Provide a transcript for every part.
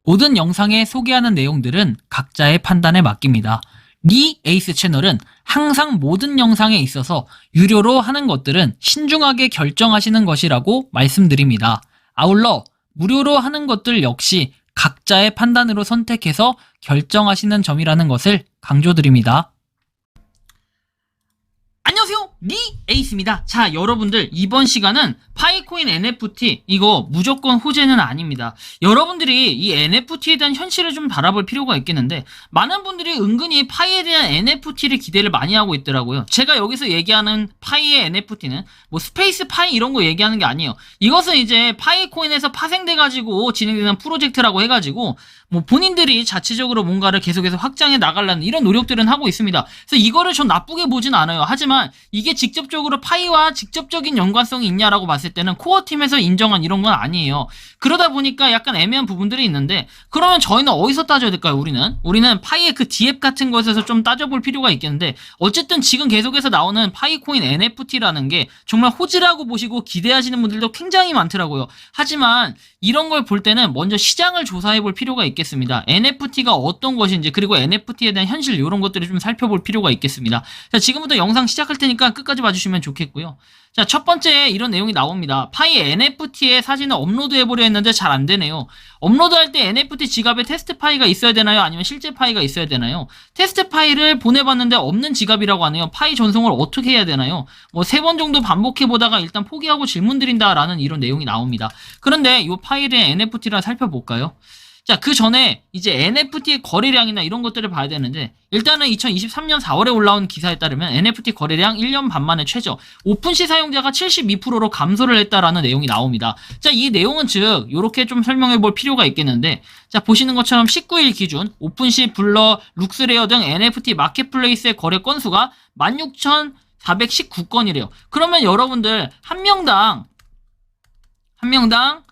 모든 영상에 소개하는 내용들은 각자의 판단에 맡깁니다. 리 에이스 채널은 항상 모든 영상에 있어서 유료로 하는 것들은 신중하게 결정하시는 것이라고 말씀드립니다. 아울러 무료로 하는 것들 역시 각자의 판단으로 선택해서 결정하시는 점이라는 것을 강조드립니다. 안녕하세요, 리 에이스입니다. 자, 여러분들 이번 시간은 파이코인 NFT 이거 무조건 호재는 아닙니다. 여러분들이 이 NFT에 대한 현실을 좀 바라볼 필요가 있겠는데, 많은 분들이 은근히 파이에 대한 NFT를 기대를 많이 하고 있더라고요. 제가 여기서 얘기하는 파이의 NFT는 뭐 스페이스 파이 이런 거 얘기하는 게 아니에요. 이것은 이제 파이코인에서 파생돼 가지고 진행되는 프로젝트라고 해가지고 뭐 본인들이 자체적으로 뭔가를 계속해서 확장해 나가려는 이런 노력들은 하고 있습니다. 그래서 이거를 전 나쁘게 보진 않아요. 하지만 이게 직접적으로 파이와 직접적인 연관성이 있냐라고 봤을 때는 코어팀에서 인정한 이런 건 아니에요. 그러다 보니까 약간 애매한 부분들이 있는데, 그러면 저희는 어디서 따져야 될까요? 우리는 파이의 그 디앱 같은 것에서 좀 따져볼 필요가 있겠는데, 어쨌든 지금 계속해서 나오는 파이코인 NFT라는 게 정말 호재라고 보시고 기대하시는 분들도 굉장히 많더라고요. 하지만 이런 걸 볼 때는 먼저 시장을 조사해 볼 필요가 있겠습니다. NFT가 어떤 것인지, 그리고 NFT에 대한 현실 이런 것들을 좀 살펴볼 필요가 있겠습니다. 자, 지금부터 영상 시작할 테니까 끝까지 봐주시면 좋겠고요. 자, 첫 번째 이런 내용이 나옵니다. 파이 NFT에 사진을 업로드해보려 했는데 잘 안 되네요. 업로드할 때 NFT 지갑에 테스트 파이가 있어야 되나요? 아니면 실제 파이가 있어야 되나요? 테스트 파이를 보내봤는데 없는 지갑이라고 하네요. 파이 전송을 어떻게 해야 되나요? 뭐 3번 정도 반복해보다가 일단 포기하고 질문 드린다라는 이런 내용이 나옵니다. 그런데 이 파일의 NFT를 살펴볼까요? 자, 그 전에 이제 NFT의 거래량이나 이런 것들을 봐야 되는데, 일단은 2023년 4월에 올라온 기사에 따르면 NFT 거래량 1년 반 만에 최저, 오픈시 사용자가 72%로 감소를 했다라는 내용이 나옵니다. 자, 이 내용은 즉 요렇게 좀 설명해 볼 필요가 있겠는데, 자, 보시는 것처럼 19일 기준 오픈시, 블러, 룩스레어 등 NFT 마켓플레이스의 거래 건수가 16,419건이래요. 그러면 여러분들 한 명당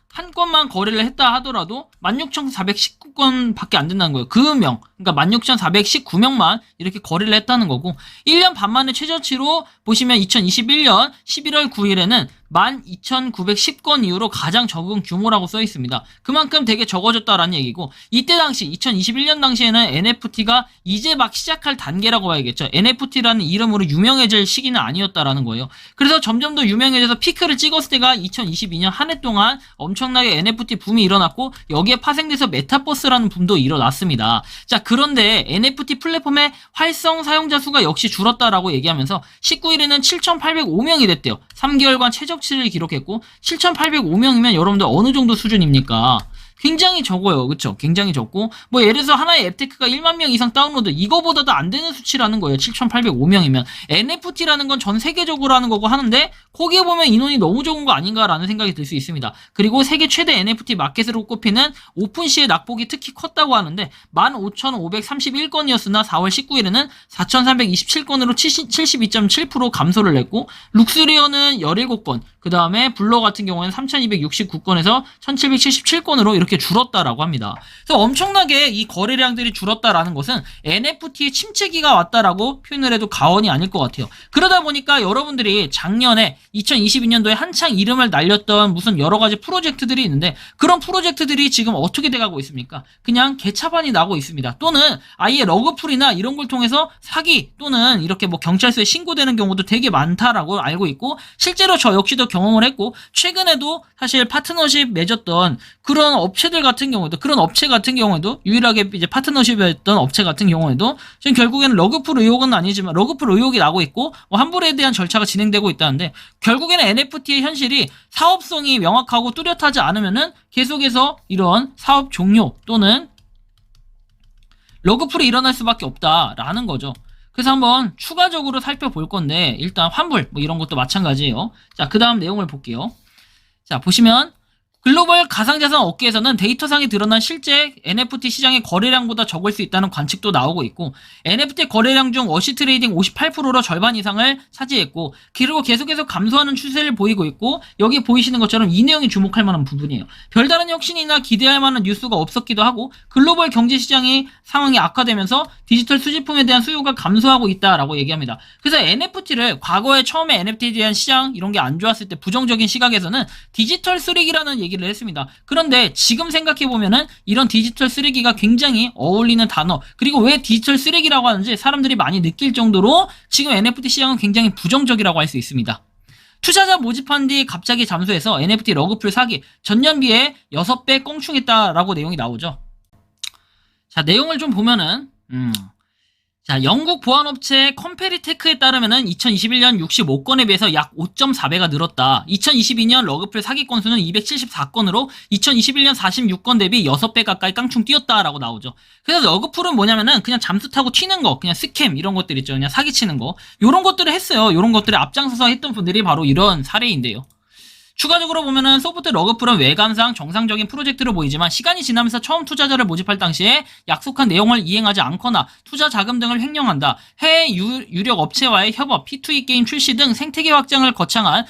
한 건만 거래를 했다 하더라도 16,419건 밖에 안 된다는 거예요. 그러니까 16,419명만 이렇게 거래를 했다는 거고, 1년 반 만에 최저치로 보시면 2021년 11월 9일에는 12,910건 이후로 가장 적은 규모라고 써 있습니다. 그만큼 되게 적어졌다라는 얘기고, 이때 당시 2021년 당시에는 NFT가 이제 막 시작할 단계라고 봐야겠죠. NFT라는 이름으로 유명해질 시기는 아니었다라는 거예요. 그래서 점점 더 유명해져서 피크를 찍었을 때가 2022년 한 해 동안 엄청나게 NFT 붐이 일어났고, 여기에 파생돼서 메타버스라는 붐도 일어났습니다. 자, 그런데 NFT 플랫폼의 활성 사용자 수가 역시 줄었다라고 얘기하면서 19일에는 7,805명이 됐대요. 3개월간 최적치를 기록했고, 7,805명이면 여러분들 어느 정도 수준입니까? 굉장히 적어요. 그쵸? 굉장히 적고, 뭐 예를 들어서 하나의 앱테크가 1만 명 이상 다운로드, 이거보다도 안 되는 수치라는 거예요. 7,805명이면. NFT라는 건 전 세계적으로 하는 거고 하는데, 거기에 보면 인원이 너무 적은 거 아닌가라는 생각이 들 수 있습니다. 그리고 세계 최대 NFT 마켓으로 꼽히는 오픈시의 낙폭이 특히 컸다고 하는데, 15,531건이었으나 4월 19일에는 4,327건으로 72.7% 감소를 했고, 룩스레어는 17건, 그 다음에 블러 같은 경우에는 3,269건에서 1,777건으로 이렇게 줄었다라고 합니다. 그래서 엄청나게 이 거래량들이 줄었다라는 것은 NFT의 침체기가 왔다라고 표현을 해도 과언이 아닐 것 같아요. 그러다 보니까 여러분들이 작년에 2022년도에 한창 이름을 날렸던 무슨 여러 가지 프로젝트들이 있는데, 그런 프로젝트들이 지금 어떻게 돼가고 있습니까? 그냥 개차반이 나고 있습니다. 또는 아예 러그풀이나 이런 걸 통해서 사기, 또는 이렇게 뭐 경찰서에 신고되는 경우도 되게 많다라고 알고 있고, 실제로 저 역시도 경험을 했고, 최근에도 사실 파트너십 맺었던 그런 업체들 같은 경우도, 그런 업체 같은 경우에도 유일하게 이제 파트너십했던 업체 같은 경우에도 지금 결국에는 러그풀 의혹은 아니지만 러그풀 의혹이 나고 있고, 뭐 환불에 대한 절차가 진행되고 있다는데, 결국에는 NFT의 현실이 사업성이 명확하고 뚜렷하지 않으면은 계속해서 이런 사업 종료 또는 러그풀이 일어날 수밖에 없다라는 거죠. 그래서 한번 추가적으로 살펴볼 건데, 일단 환불 뭐 이런 것도 마찬가지예요. 자, 그 다음 내용을 볼게요. 자, 보시면 글로벌 가상자산 업계에서는 데이터상에 드러난 실제 NFT 시장의 거래량보다 적을 수 있다는 관측도 나오고 있고, NFT 거래량 중 워시 트레이딩 58%로 절반 이상을 차지했고, 그리고 계속해서 감소하는 추세를 보이고 있고, 여기 보이시는 것처럼 이 내용이 주목할 만한 부분이에요. 별다른 혁신이나 기대할 만한 뉴스가 없었기도 하고, 글로벌 경제 시장의 상황이 악화되면서 디지털 수집품에 대한 수요가 감소하고 있다라고 얘기합니다. 그래서 NFT를 과거에 처음에 NFT에 대한 시장 이런 게 안 좋았을 때 부정적인 시각에서는 디지털 쓰레기라는 얘기 얘기를 했습니다. 그런데 지금 생각해보면은 이런 디지털 쓰레기가 굉장히 어울리는 단어, 그리고 왜 디지털 쓰레기라고 하는지 사람들이 많이 느낄 정도로 지금 NFT 시장은 굉장히 부정적이라고 할 수 있습니다. 투자자 모집한 뒤 갑자기 잠수해서 NFT 러그풀 사기, 전년비에 6배 껑충했다라고 내용이 나오죠. 자, 내용을 좀 보면은 자, 영국 보안업체 컴페리테크에 따르면은 2021년 65건에 비해서 약 5.4배가 늘었다. 2022년 러그풀 사기 건수는 274건으로 2021년 46건 대비 6배 가까이 깡충 뛰었다라고 나오죠. 그래서 러그풀은 뭐냐면은 그냥 잠수 타고 튀는 거, 그냥 스캠 이런 것들 있죠. 그냥 사기치는 거. 요런 것들을 했어요. 요런 것들을 앞장서서 했던 분들이 바로 이런 사례인데요. 추가적으로 보면은 소프트 러그풀은 외관상 정상적인 프로젝트로 보이지만 시간이 지나면서 처음 투자자를 모집할 당시에 약속한 내용을 이행하지 않거나 투자 자금 등을 횡령한다. 해외 유력 업체와의 협업, P2E 게임 출시 등 생태계 확장을 거창한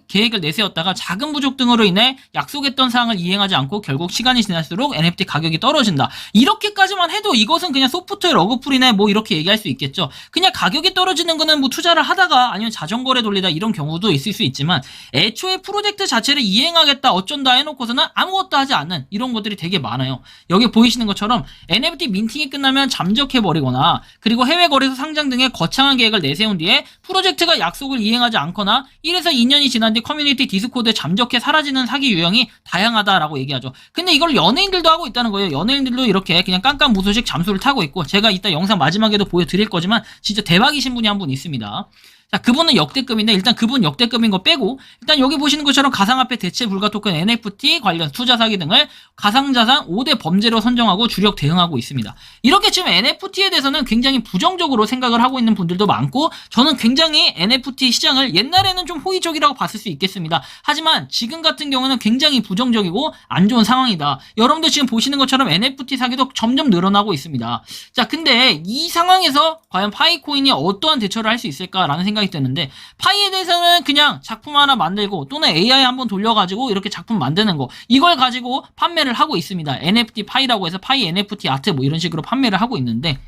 계획을 내세웠다가 자금 부족 등으로 인해 약속했던 사항을 이행하지 않고 결국 시간이 지날수록 NFT 가격이 떨어진다. 이렇게까지만 해도 이것은 그냥 소프트 러그풀이네 뭐 이렇게 얘기할 수 있겠죠. 그냥 가격이 떨어지는 거는 뭐 투자를 하다가 아니면 자전거래 돌리다 이런 경우도 있을 수 있지만 애초에 프로젝트 자체를 이행하겠다 어쩐다 해놓고서는 아무것도 하지 않는 이런 것들이 되게 많아요. 여기 보이시는 것처럼 NFT 민팅이 끝나면 잠적해버리거나 그리고 해외 거래소 상장 등의 거창한 계획을 내세운 뒤에 프로젝트가 약속을 이행하지 않거나 1에서 2년이 지난 뒤 커뮤니티 디스코드에 잠적해 사라지는 사기 유형이 다양하다라고 얘기하죠. 근데 이걸 연예인들도 하고 있다는 거예요. 연예인들도 이렇게 그냥 깜깜무소식 잠수를 타고 있고, 제가 이따 영상 마지막에도 보여드릴 거지만 진짜 대박이신 분이 한 분 있습니다. 자, 그분은 역대급인데 일단 그분 역대급인 거 빼고 일단 여기 보시는 것처럼 가상화폐 대체 불가 토큰 NFT 관련 투자 사기 등을 가상자산 5대 범죄로 선정하고 주력 대응하고 있습니다. 이렇게 지금 NFT에 대해서는 굉장히 부정적으로 생각을 하고 있는 분들도 많고, 저는 굉장히 NFT 시장을 옛날에는 좀 호의적이라고 봤을 수 있겠습니다. 하지만 지금 같은 경우는 굉장히 부정적이고 안 좋은 상황이다. 여러분들 지금 보시는 것처럼 NFT 사기도 점점 늘어나고 있습니다. 자, 근데 이 상황에서 과연 파이코인이 어떠한 대처를 할 수 있을까라는 생각이 드는데, 파이에 대해서는 그냥 작품 하나 만들고 또는 AI 한번 돌려가지고 이렇게 작품 만드는 거, 이걸 가지고 판매를 하고 있습니다. NFT 파이라고 해서 파이 NFT 아트 뭐 이런 식으로 판매를 하고 있는데,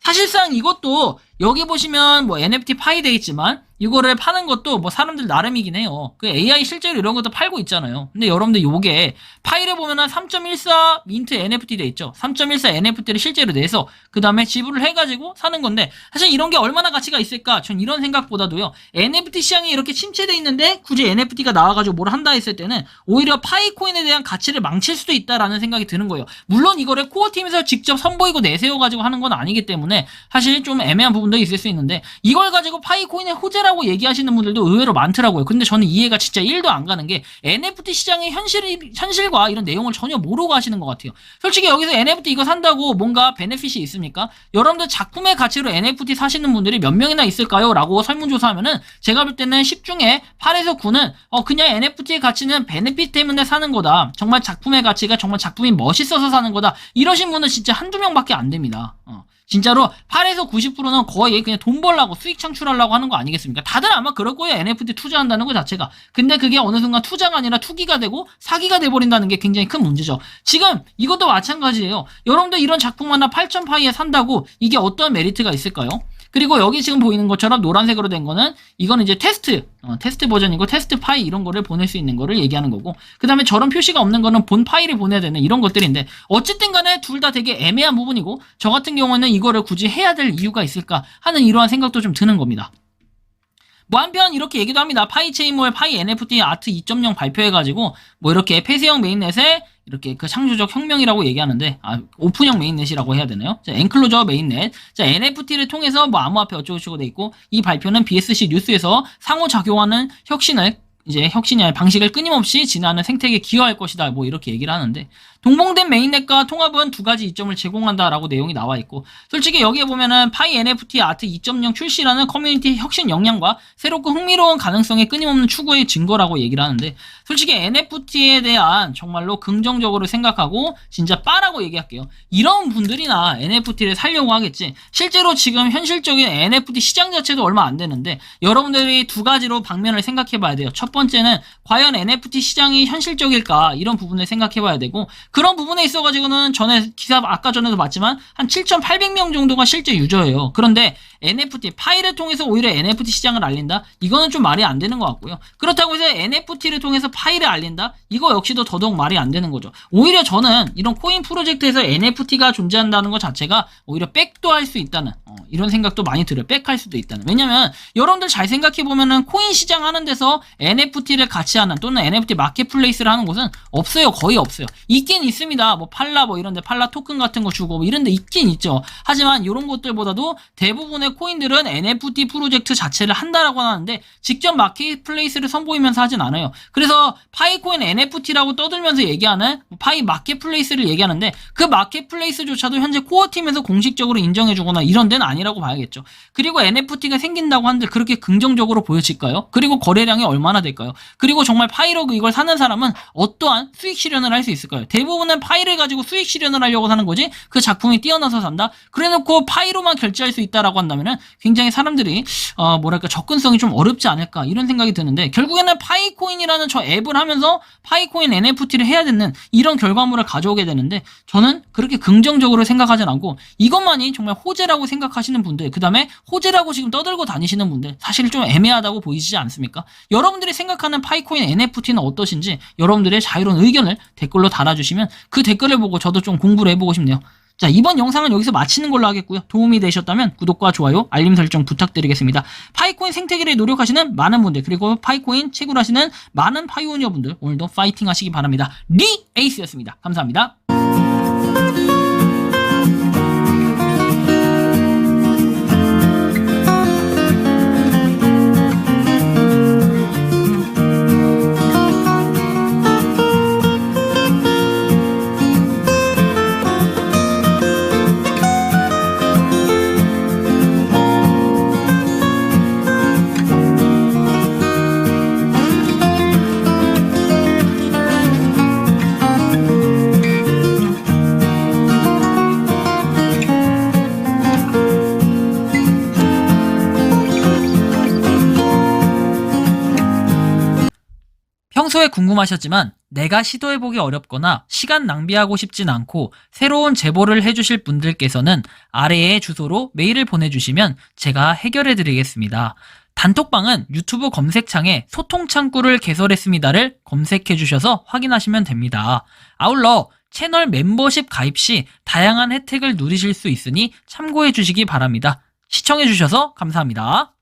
사실상 이것도 여기 보시면 뭐 NFT 파이 돼 있지만 이거를 파는 것도 뭐 사람들 나름이긴 해요. 그 AI 실제로 이런 것도 팔고 있잖아요. 근데 여러분들 요게 파이를 보면은 3.14 민트 NFT 돼 있죠. 3.14 NFT를 실제로 내서 그 다음에 지불을 해가지고 사는 건데, 사실 이런 게 얼마나 가치가 있을까? 전 이런 생각보다도요, NFT 시장이 이렇게 침체돼 있는데 굳이 NFT가 나와가지고 뭘 한다 했을 때는 오히려 파이코인에 대한 가치를 망칠 수도 있다라는 생각이 드는 거예요. 물론 이거를 코어팀에서 직접 선보이고 내세워가지고 하는 건 아니기 때문에 사실 좀 애매한 부분도 있을 수 있는데, 이걸 가지고 파이코인의 호재라고 얘기하시는 분들도 의외로 많더라고요. 근데 저는 이해가 진짜 1도 안 가는 게, NFT 시장의 현실과 이런 내용을 전혀 모르고 하시는 것 같아요. 솔직히 여기서 NFT 이거 산다고 뭔가 베네핏이 있습니까? 여러분들 작품의 가치로 NFT 사시는 분들이 몇 명이나 있을까요? 라고 설문조사하면은 제가 볼 때는 10 중에 8에서 9는 그냥 NFT의 가치는 베네핏 때문에 사는 거다, 정말 작품의 가치가 정말 작품이 멋있어서 사는 거다, 이러신 분은 진짜 한두 명밖에 안 됩니다. 진짜로 8에서 90%는 거의 그냥 돈 벌라고, 수익 창출하려고 하는 거 아니겠습니까? 다들 아마 그럴 거예요. NFT 투자한다는 것 자체가. 근데 그게 어느 순간 투자가 아니라 투기가 되고 사기가 돼버린다는 게 굉장히 큰 문제죠. 지금 이것도 마찬가지예요. 여러분들 이런 작품 하나 8,000파이에 산다고 이게 어떤 메리트가 있을까요? 그리고 여기 지금 보이는 것처럼 노란색으로 된 거는 이거는 이제 테스트 버전이고, 테스트 파이 이런 거를 보낼 수 있는 거를 얘기하는 거고, 그 다음에 저런 표시가 없는 거는 본 파일을 보내야 되는 이런 것들인데, 어쨌든 간에 둘 다 되게 애매한 부분이고, 저 같은 경우는 이거를 굳이 해야 될 이유가 있을까 하는 이러한 생각도 좀 드는 겁니다. 뭐 한편 이렇게 얘기도 합니다. 파이체인몰 파이 NFT 아트 2.0 발표해가지고 뭐 이렇게 폐쇄형 메인넷에 이렇게 그 창조적 혁명이라고 얘기하는데, 오픈형 메인넷이라고 해야 되나요? 자, 엔클로저 메인넷. 자, NFT를 통해서 뭐 암호화폐 어쩌고저쩌고 돼 있고, 이 발표는 BSC 뉴스에서 상호작용하는 혁신이 아니라 방식을 끊임없이 진화하는 생태계에 기여할 것이다, 뭐 이렇게 얘기를 하는데, 동봉된 메인넷과 통합은 두 가지 이점을 제공한다라고 내용이 나와 있고, 솔직히 여기에 보면은 파이 NFT 아트 2.0 출시라는 커뮤니티 혁신 역량과 새롭고 흥미로운 가능성의 끊임없는 추구의 증거라고 얘기를 하는데, 솔직히 NFT에 대한 정말로 긍정적으로 생각하고 진짜 빠라고 얘기할게요. 이런 분들이나 NFT를 살려고 하겠지, 실제로 지금 현실적인 NFT 시장 자체도 얼마 안 되는데, 여러분들이 두 가지로 방면을 생각해 봐야 돼요. 첫 번째는 과연 NFT 시장이 현실적일까, 이런 부분을 생각해 봐야 되고, 그런 부분에 있어가지고는 전에 기사 아까 전에도 봤지만 한 7,800명 정도가 실제 유저예요. 그런데 NFT 파이를 통해서 오히려 NFT 시장을 알린다? 이거는 좀 말이 안 되는 것 같고요. 그렇다고 해서 NFT를 통해서 파이를 알린다? 이거 역시도 더더욱 말이 안 되는 거죠. 오히려 저는 이런 코인 프로젝트에서 NFT가 존재한다는 것 자체가 오히려 백도 할 수 있다는 이런 생각도 많이 들어요. 백할 수도 있다는. 왜냐면 여러분들 잘 생각해보면은 코인 시장 하는 데서 NFT를 같이 하는 또는 NFT 마켓플레이스를 하는 곳은 없어요. 거의 없어요. 있긴 있습니다. 뭐 팔라 뭐 이런데 팔라 토큰 같은 거 주고 뭐 이런데 있긴 있죠. 하지만 이런 것들보다도 대부분의 코인들은 NFT 프로젝트 자체를 한다라고 하는데 직접 마켓플레이스를 선보이면서 하진 않아요. 그래서 파이코인 NFT라고 떠들면서 얘기하는 파이 마켓플레이스를 얘기하는데 그 마켓플레이스조차도 현재 코어팀에서 공식적으로 인정해주거나 이런 데는 아니라고 봐야겠죠. 그리고 NFT가 생긴다고 한들 그렇게 긍정적으로 보여질까요? 그리고 거래량이 얼마나 될까요? 그리고 정말 파이로 이걸 사는 사람은 어떠한 수익 실현을 할 수 있을까요? 대부분은 파이를 가지고 수익 실현을 하려고 사는 거지 그 작품이 뛰어나서 산다? 그래놓고 파이로만 결제할 수 있다라고 한다면은 굉장히 사람들이 뭐랄까 접근성이 좀 어렵지 않을까 이런 생각이 드는데 결국에는 파이코인이라는 저 앱을 하면서 파이코인 NFT를 해야 되는 이런 결과물을 가져오게 되는데 저는 그렇게 긍정적으로 생각하진 않고 이것만이 정말 호재라고 생각하시는 분들 그 다음에 호재라고 지금 떠들고 다니시는 분들 사실 좀 애매하다고 보이시지 않습니까? 여러분들이 생각하는 파이코인 NFT는 어떠신지 여러분들의 자유로운 의견을 댓글로 달아주시면 그 댓글을 보고 저도 좀 공부를 해보고 싶네요. 자, 이번 영상은 여기서 마치는 걸로 하겠고요. 도움이 되셨다면 구독과 좋아요, 알림 설정 부탁드리겠습니다. 파이코인 생태계를 노력하시는 많은 분들 그리고 파이코인 채굴하시는 많은 파이오니어분들 오늘도 파이팅 하시기 바랍니다. 리에이스였습니다. 감사합니다. 평소에 궁금하셨지만 내가 시도해보기 어렵거나 시간 낭비하고 싶진 않고 새로운 제보를 해주실 분들께서는 아래의 주소로 메일을 보내주시면 제가 해결해드리겠습니다. 단톡방은 유튜브 검색창에 소통창구를 개설했습니다를 검색해주셔서 확인하시면 됩니다. 아울러 채널 멤버십 가입 시 다양한 혜택을 누리실 수 있으니 참고해주시기 바랍니다. 시청해주셔서 감사합니다.